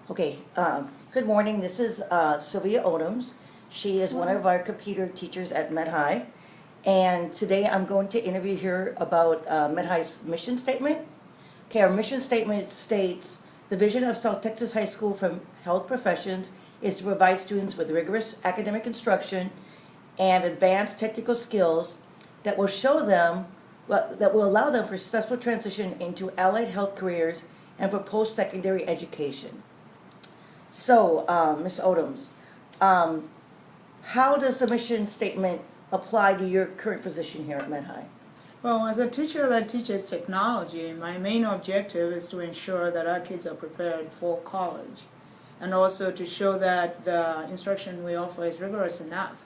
Okay, good morning. This is Sylvia Odoms. She is one of our computer teachers at Med High. And today I'm going to interview her about Med High's mission statement. Okay, our mission statement states, the vision of South Texas High School for Health Professions is to provide students with rigorous academic instruction and advanced technical skills that will show them, that will allow them for successful transition into allied health careers and for post-secondary education. So, Ms. Odoms, how does the mission statement apply to your current position here at Med High? Well, as a teacher that teaches technology, my main objective is to ensure that our kids are prepared for college, and also to show that the instruction we offer is rigorous enough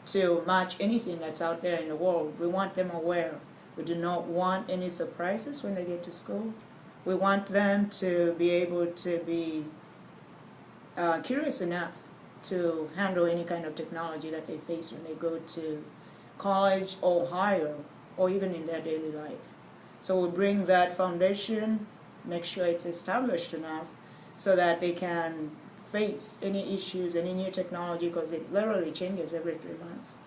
to match anything that's out there in the world. We want them aware. We do not want any surprises when they get to school. We want them to be able to be curious enough to handle any kind of technology that they face when they go to college or higher, or even in their daily life. So we bring that foundation, make sure it's established enough so that they can face any issues, any new technology, because it literally changes every 3 months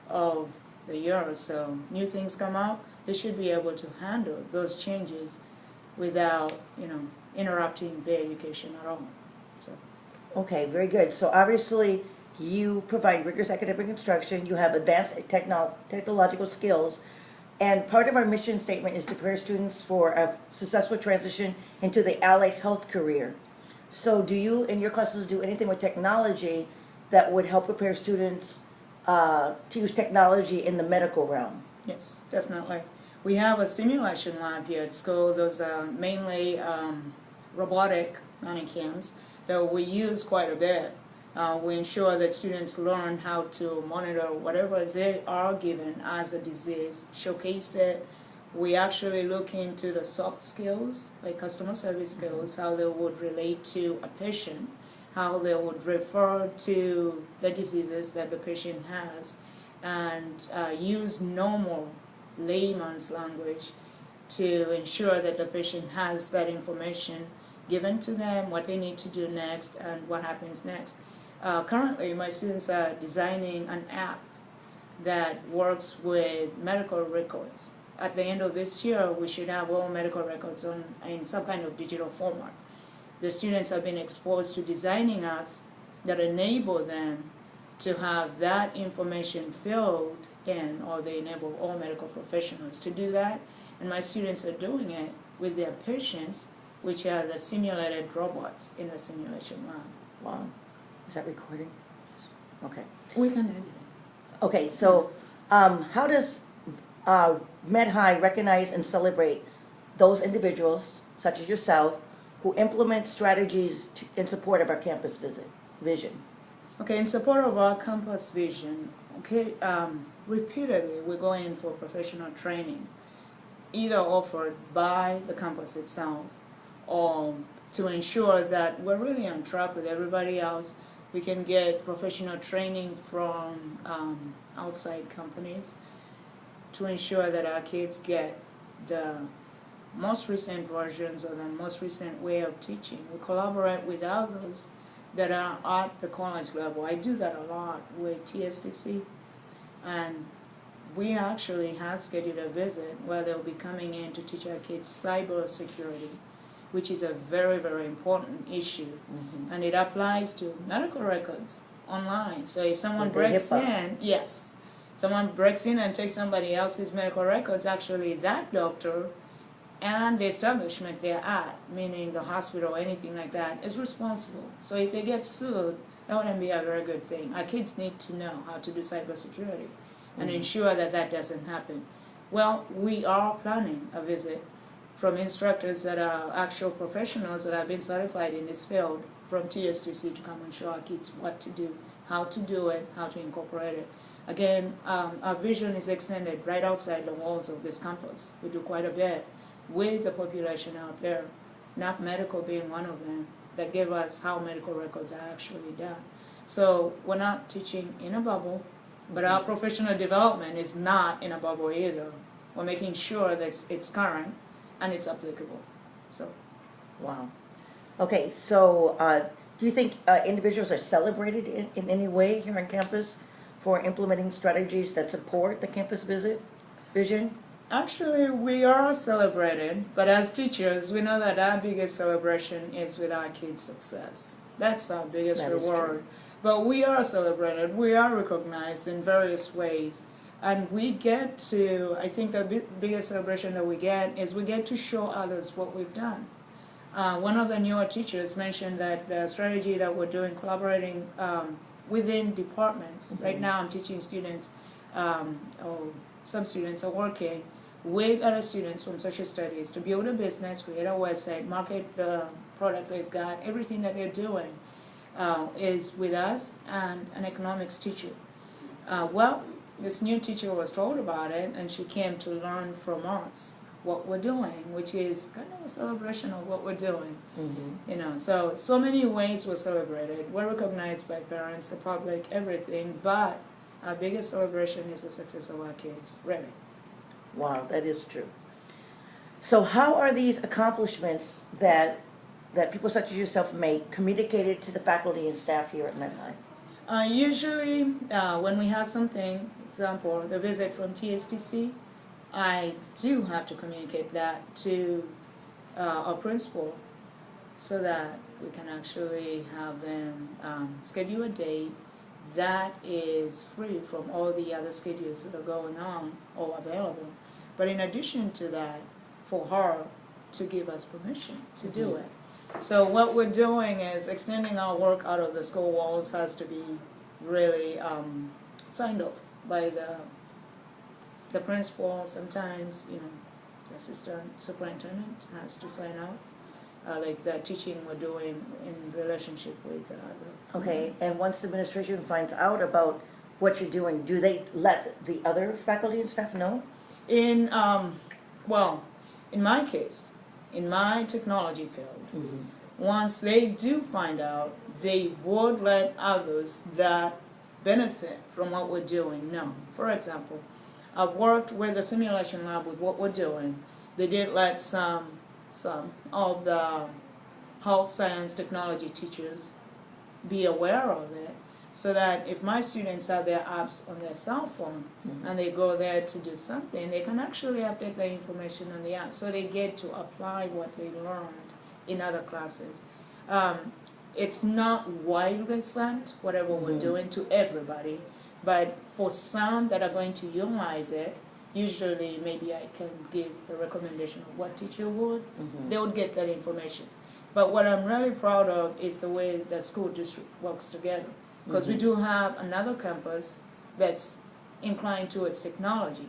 of the year. So new things come out, they should be able to handle those changes without, interrupting their education at all. So. Okay, very good. So obviously, you provide rigorous academic instruction, you have advanced technological skills, and part of our mission statement is to prepare students for a successful transition into the allied health career. So do you, in your classes, do anything with technology that would help prepare students to use technology in the medical realm? Yes, definitely. We have a simulation lab here at school. Those are mainly robotic mannequins that we use quite a bit. We ensure that students learn how to monitor whatever they are given as a disease, showcase it. We actually look into the soft skills, like customer service skills, how they would relate to a patient, how they would refer to the diseases that the patient has, and use normal layman's language to ensure that the patient has that information given to them, what they need to do next, and what happens next. Currently, my students are designing an app that works with medical records. At the end of this year, we should have all medical records in some kind of digital format. The students have been exposed to designing apps that enable them to have that information filled in, or they enable all medical professionals to do that. And my students are doing it with their patients, which are the simulated robots in the simulation lab. Wow. Is that recording? Okay. We can edit it. Okay, so how does Med High recognize and celebrate those individuals, such as yourself, who implement strategies in support of our campus vision? Okay, in support of our campus vision, repeatedly we go in for professional training, either offered by the campus itself or to ensure that we're really on track with everybody else. We can get professional training from outside companies to ensure that our kids get the most recent versions or the most recent way of teaching. We collaborate with others that are at the college level. I do that a lot with TSTC, and we actually have scheduled a visit where they'll be coming in to teach our kids cyber security, which is a very, very important issue. Mm-hmm. And it applies to medical records online. So if someone breaks in, yes, someone breaks in and takes somebody else's medical records, actually that doctor and the establishment they're at, meaning the hospital or anything like that, is responsible. So if they get sued, that wouldn't be a very good thing. Our kids need to know how to do cybersecurity and ensure that that doesn't happen. Well, we are planning a visit from instructors that are actual professionals that have been certified in this field from TSTC to come and show our kids what to do, how to do it, how to incorporate it. Again, our vision is extended right outside the walls of this campus. We do quite a bit with the population out there, not medical being one of them, that give us how medical records are actually done. So we're not teaching in a bubble, but our professional development is not in a bubble either. We're making sure that it's current and it's applicable. So, wow. Okay, so do you think individuals are celebrated in any way here on campus for implementing strategies that support the campus vision? Actually, we are celebrated, but as teachers, we know that our biggest celebration is with our kids' success. That's our biggest That is reward. true. But we are celebrated, we are recognized in various ways. And we get to, I think the biggest celebration that we get is we get to show others what we've done. One of the newer teachers mentioned that the strategy that we're doing, collaborating within departments. Right now I'm teaching students, or some students are working with other students from social studies to build a business, create a website, market the product they've got. Everything that they're doing is with us and an economics teacher. Well, this new teacher was told about it, and she came to learn from us what we're doing, which is kind of a celebration of what we're doing. You know, so many ways we're celebrated. We're recognized by parents, the public, everything, but our biggest celebration is the success of our kids, really. Wow, that is true. So how are these accomplishments that people such as yourself make communicated to the faculty and staff here at Med-High? Usually, when we have something, example, the visit from TSTC, I do have to communicate that to our principal so that we can actually have them schedule a date that is free from all the other schedules that are going on or available. But in addition to that, for her to give us permission to do it. So what we're doing is extending our work out of the school walls has to be really signed off by the principal. Sometimes, you know, the assistant superintendent has to sign off, like the teaching we're doing in relationship with the Okay, and once the administration finds out about what you're doing, do they let the other faculty and staff know? In well, in my case, in my technology field, once they do find out, they would let others that benefit from what we're doing know. For example, I've worked with the simulation lab with what we're doing. They did let some of the health science technology teachers be aware of it, so that if my students have their apps on their cell phone and they go there to do something, they can actually update the information on the app, so they get to apply what they learned in other classes. It's not widely sent, whatever we're doing, to everybody, but for some that are going to utilize it, usually maybe I can give the recommendation of what teacher would, they would get that information. But what I'm really proud of is the way the school district works together. Because we do have another campus that's inclined towards technology.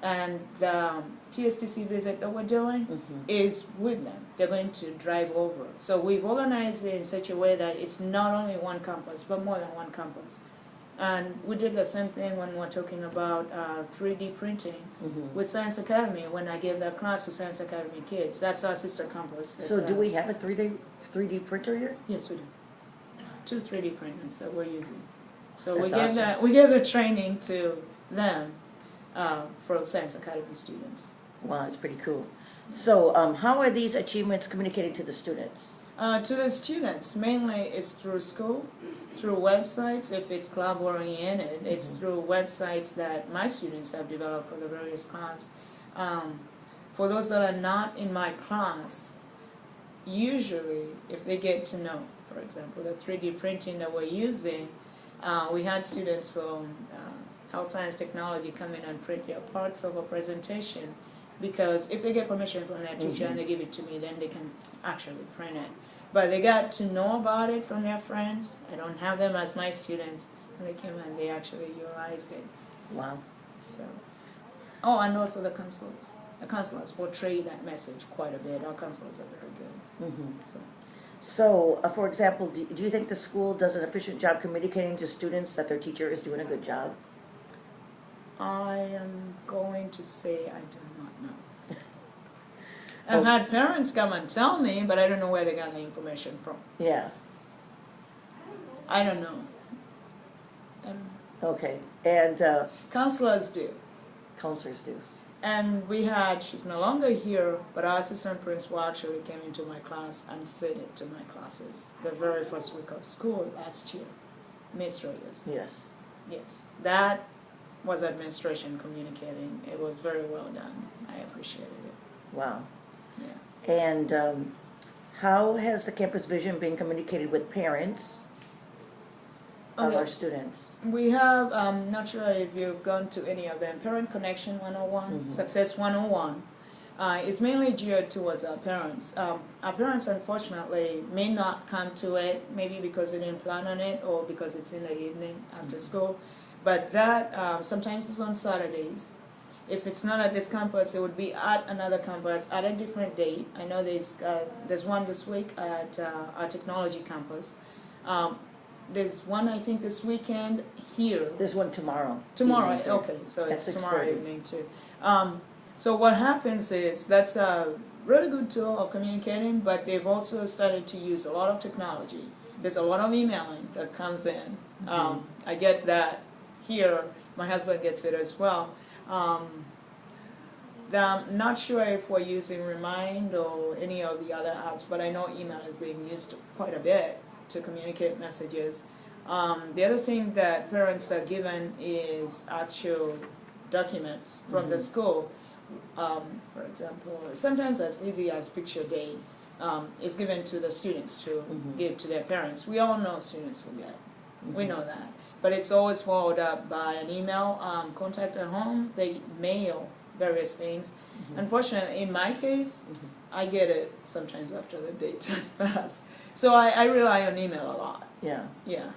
And the TSTC visit that we're doing is with them. They're going to drive over. So we've organized it in such a way that it's not only one campus, but more than one campus. And we did the same thing when we're talking about 3D printing with Science Academy, when I gave that class to Science Academy kids. That's our sister campus. So do we have a 3D printer here? Yes, we do. 2 3D printers that we're using. So That's we give the training to them for Science Academy students. Wow, it's pretty cool. So how are these achievements communicated to the students? To the students, mainly it's through school, through websites. If it's club oriented, it's through websites that my students have developed for the various clubs. For those that are not in my class, usually if they get to know, for example, the 3D printing that we're using, we had students from health science technology come in and print their parts of a presentation, because if they get permission from their teacher and they give it to me, then they can actually print it. But they got to know about it from their friends. I don't have them as my students, and they came and they actually utilized it. Wow. So, oh, and also the counselors. The counselors portray that message quite a bit. Our counselors are very good. So, for example, do you think the school does an efficient job communicating to students that their teacher is doing a good job? I am going to say I do not know. I've had parents come and tell me, but I don't know where they got the information from. Yeah. I don't know. Okay. And Counselors do. counselors do. And she's no longer here, but our assistant principal actually came into my class and said it to my classes the very first week of school last year. Miss Reyes. Yes. Yes, that was administration communicating. It was very well done. I appreciated it. Wow. Yeah. And how has the campus vision been communicated with parents of Okay. our students? We have, not sure if you've gone to any of them, Parent Connection 101, Mhm. Success 101. It's mainly geared towards our parents. Our parents, unfortunately, may not come to it, maybe because they didn't plan on it or because it's in the evening after school. But that sometimes is on Saturdays. If it's not at this campus, it would be at another campus at a different date. I know there's one this week at our technology campus. There's one, I think, this weekend here. There's one tomorrow. Tomorrow, evening. okay, so At it's tomorrow 6:30. evening too. So what happens is that's a really good tool of communicating, but they've also started to use a lot of technology. There's a lot of emailing that comes in. I get that here. My husband gets it as well. I'm not sure if we're using Remind or any of the other apps, but I know email is being used quite a bit to communicate messages. The other thing that parents are given is actual documents from the school. For example, sometimes as easy as picture day is given to the students to give to their parents. We all know students forget. We know that. But it's always followed up by an email, contact at home, they mail various things. Unfortunately, in my case, I get it sometimes after the date has passed. So I rely on email a lot. Yeah. Yeah.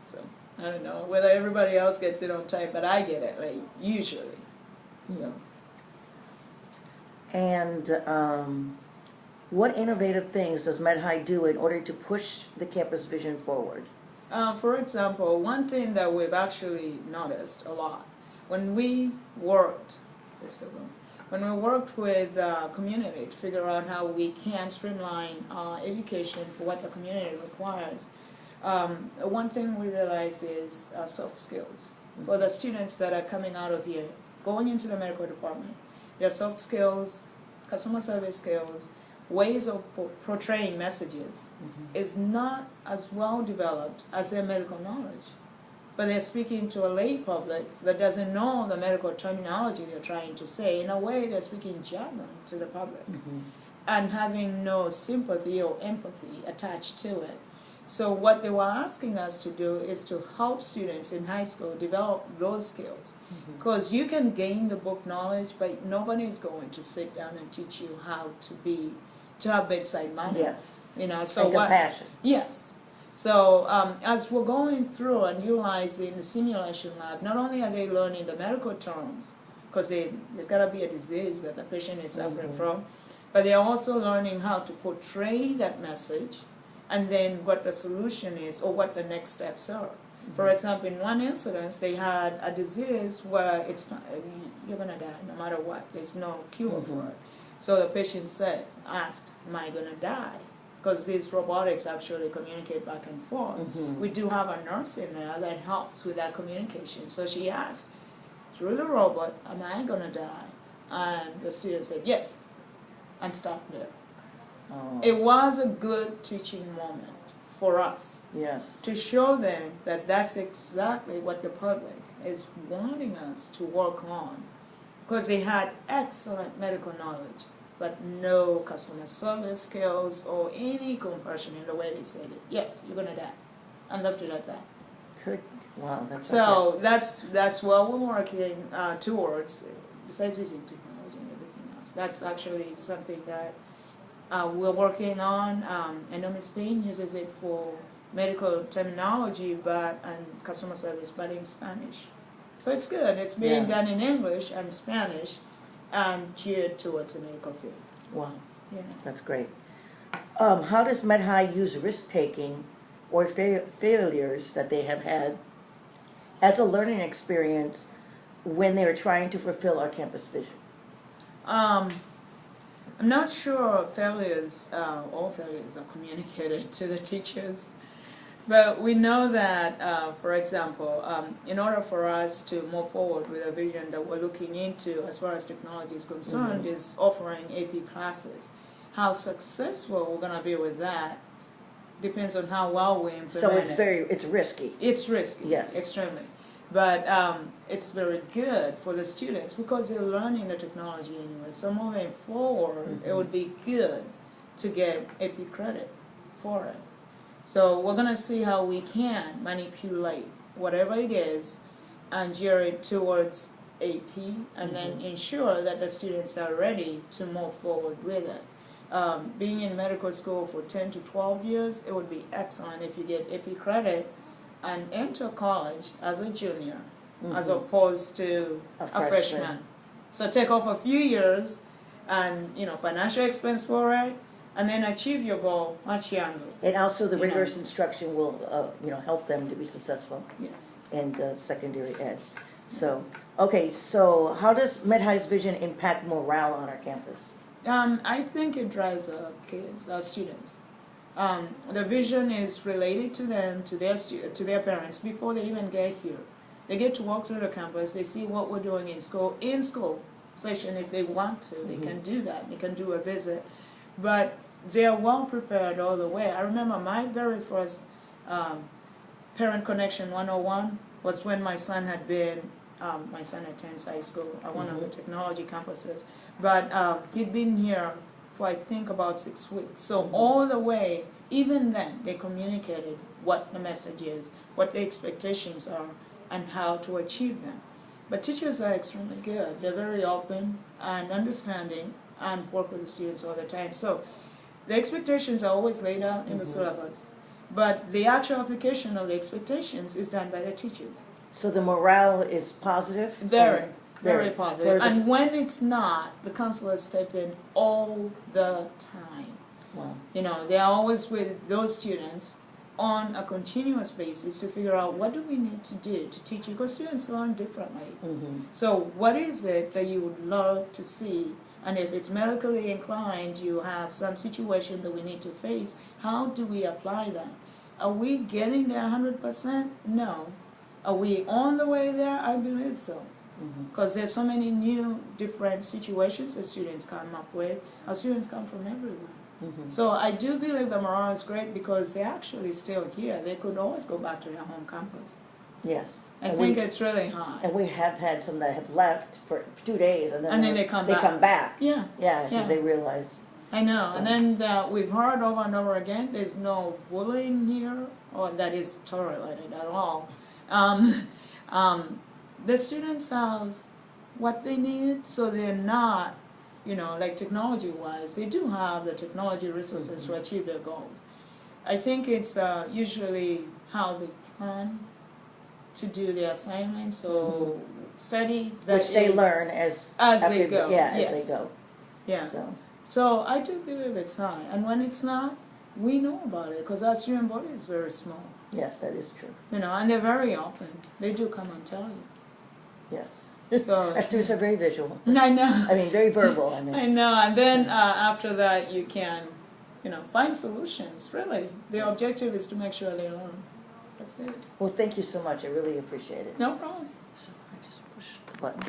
So I don't know whether everybody else gets it on time, but I get it late, usually. So. And what innovative things does MedHigh do in order to push the campus vision forward? For example, one thing that we've actually noticed a lot, when we worked, with the community to figure out how we can streamline education for what the community requires, one thing we realized is soft skills. For the students that are coming out of here, going into the medical department, their soft skills, customer service skills, ways of portraying messages is not as well developed as their medical knowledge. But they're speaking to a lay public that doesn't know the medical terminology they're trying to say. In a way, they're speaking jargon to the public and having no sympathy or empathy attached to it. So what they were asking us to do is to help students in high school develop those skills. Because you can gain the book knowledge, but nobody's going to sit down and teach you how to have bedside manner. Yes. You know, so And compassion. Yes. So as we're going through and utilizing the simulation lab, not only are they learning the medical terms, because there's got to be a disease that the patient is suffering from, but they're also learning how to portray that message and then what the solution is or what the next steps are. For example, in one incident, they had a disease where it's not, you're going to die no matter what. There's no cure for it. So the patient asked, am I going to die? Because these robotics actually communicate back and forth. We do have a nurse in there that helps with that communication. So she asked, through the robot, am I going to die? And the student said, yes, and stopped there. Oh. It was a good teaching moment for us Yes. to show them that that's exactly what the public is wanting us to work on. Because they had excellent medical knowledge, but no customer service skills or any compassion in the way they said it. Yes, you're going to die. And left it at that. Good. Wow, that's So that's what we're working towards, besides using technology and everything else. That's actually something that we're working on. I know Ms. Payne uses it for medical terminology and customer service, but in Spanish. So it's good. It's being done in English and Spanish and geared towards the medical field. Wow, Yeah. that's great. How does MedHigh use risk-taking or failures that they have had as a learning experience when they are trying to fulfill our campus vision? I'm not sure all failures are communicated to the teachers. But we know that, for example, in order for us to move forward with a vision that we're looking into as far as technology is concerned, is offering AP classes. How successful we're going to be with that depends on how well we implement So it. it's risky. It's risky, Yes. extremely. But it's very good for the students because they're learning the technology anyway. So moving forward, it would be good to get AP credit for it. So we're going to see how we can manipulate whatever it is and gear it towards AP and then ensure that the students are ready to move forward with it. Being in medical school for 10 to 12 years, it would be excellent if you get AP credit and enter college as a junior as opposed to A a freshman. freshman. So take off a few years and, financial expense for it, and then achieve your goal much younger. And also the You know. rigorous instruction will, help them to be successful Yes. in the secondary ed. So, okay, so how does MedHigh's vision impact morale on our campus? I think it drives our kids, our students. The vision is related to them, to their parents before they even get here. They get to walk through the campus. They see what we're doing in school session. If they want to, they can do that. They can do a visit, but they're well prepared all the way. I remember my very first Parent Connection 101 was when my son had been. My son attends high school at one of the technology campuses, but he'd been here for I think about 6 weeks. So all the way, even then, they communicated what the message is, what the expectations are, and how to achieve them. But teachers are extremely good. They're very open and understanding and work with the students all the time. So the expectations are always laid out in the syllabus, but the actual application of the expectations is done by the teachers. So the morale is positive? Very, Or- very positive. For the- And when it's not, the counselors step in all the time. Wow. They're always with those students on a continuous basis to figure out what do we need to do to teach you, because students learn differently. So what is it that you would love to see? And if it's medically inclined, you have some situation that we need to face, how do we apply that? Are we getting there 100%? No. Are we on the way there? I believe so. Because there's so many new, different situations that students come up with. Our students come from everywhere. So I do believe the morale is great because they're actually still here. They could always go back to their home campus. Yes. I And think we- it's really high. And we have had some that have left for 2 days and then. And then they come back. come back. Yeah, Yeah, Yeah. because they realize. I know. So- And then we've heard over and over again, there's no bullying here, or that is tolerated at all. The students have what they need, so they're not, like technology-wise, they do have the technology resources to achieve their goals. I think it's usually how they plan to do their assignments, so study that Which they is- learn as. As they after- go, Yeah, as yes. they go. Yeah. So, I do believe it's high, and when it's not, we know about it because our student body is very small, yes, that is true. and they're very open. They do come and tell you. Yes. So Our students are very visual. I know, I mean, very verbal, I mean. I know, and then after that you can, find solutions. Really, the objective is to make sure they learn. That's it. Well, thank you so much. I really appreciate it. No problem. So I just push the button.